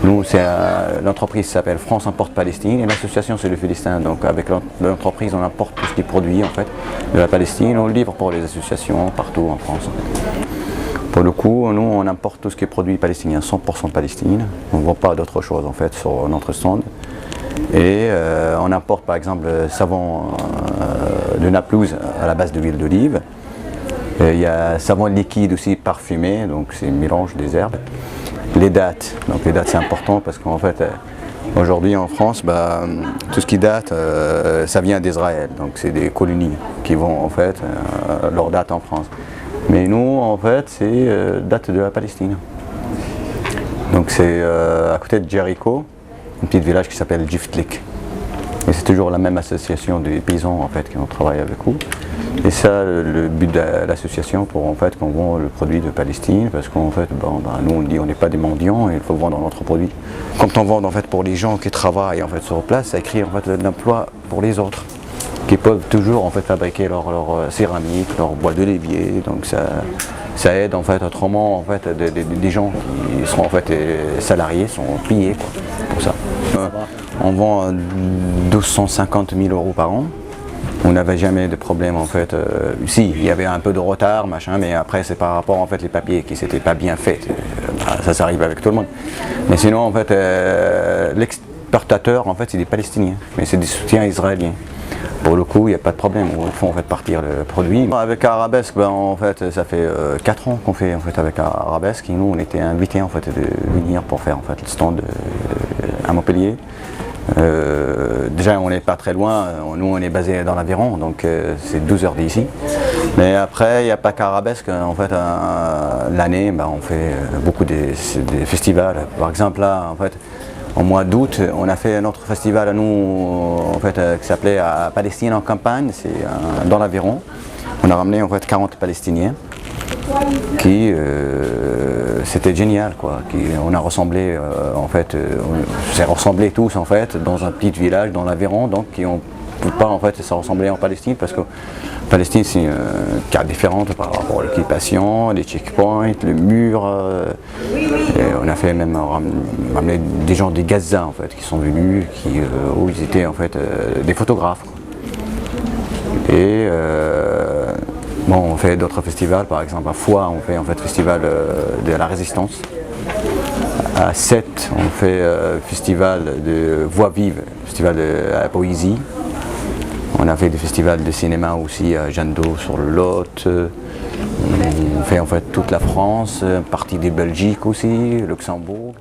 Nous, l'entreprise s'appelle France Importe Palestine et l'association c'est le Philistin. Donc avec l'entreprise, on importe tout ce qui est produit en fait de la Palestine, on le livre pour les associations partout en France. En fait. Pour le coup, nous on importe tout ce qui est produit palestinien, 100% Palestine. On ne voit pas d'autre chose en fait sur notre stand. Et on importe par exemple le savon de Naplouse à la base d'huile d'olive. Il y a savon liquide aussi parfumé, donc c'est un mélange des herbes. Les dates, donc les dates c'est important parce qu'en fait aujourd'hui en France, tout ce qui date, ça vient d'Israël, donc c'est des colonies qui vont en fait leur date en France. Mais nous en fait c'est date de la Palestine. Donc c'est à côté de Jéricho, un petit village qui s'appelle Jiftlik. Et c'est toujours la même association des paysans en fait qui ont travaillé avec nous. Et ça, le but de l'association pour en fait qu'on vend le produit de Palestine, parce qu'en fait, nous on dit on n'est pas des mendiants et il faut vendre notre produit. Quand on vend en fait pour les gens qui travaillent en fait sur place, ça crée en fait de l'emploi pour les autres, qui peuvent toujours en fait fabriquer leur céramique, leur bois de l'évier. Donc ça aide en fait autrement en fait des gens qui seront en fait salariés, sont payés quoi, pour ça. On vend 250 000 € par an. On n'avait jamais de problème en fait. Si, il y avait un peu de retard, machin, mais après c'est par rapport en fait les papiers qui s'étaient pas bien faits. Ça arrive avec tout le monde. Mais sinon en fait l'exportateur en fait c'est des Palestiniens, mais c'est des soutiens israéliens. Pour le coup, il n'y a pas de problème, ils font en fait partir le produit. Avec Arabesque, en fait, ça fait 4 ans qu'on fait en fait avec Arabesque. Et nous, on était invités en fait de venir pour faire en fait le stand à Montpellier. Déjà, on n'est pas très loin. Nous, on est basé dans l'Aveyron, donc c'est 12 heures d'ici. Mais après, il n'y a pas qu'Arabesque. En fait, l'année, on fait beaucoup des festivals. Par exemple, là, en fait. En mois d'août, on a fait notre festival à nous, en fait, qui s'appelait Palestine en campagne, c'est dans l'Aveyron. On a ramené en fait 40 Palestiniens, qui c'était génial quoi. On a ressemblé en fait, on s'est ressemblés tous en fait dans un petit village dans l'Aveyron, donc qui ont peut pas en fait se ressembler en Palestine parce que Palestine c'est une carte différente par rapport à l'équipation, les checkpoints, le mur. Et on a fait même ramener des gens des Gaza en fait qui sont venus, où ils étaient en fait des photographes. Et on fait d'autres festivals, par exemple à Foix on fait en fait festival de la résistance. À Sète on fait festival de voix vive, festival de la poésie. On a fait des festivals de cinéma aussi à Jeanne d'Eau sur le Lot. On fait en fait toute la France, une partie des Belgiques aussi, Luxembourg.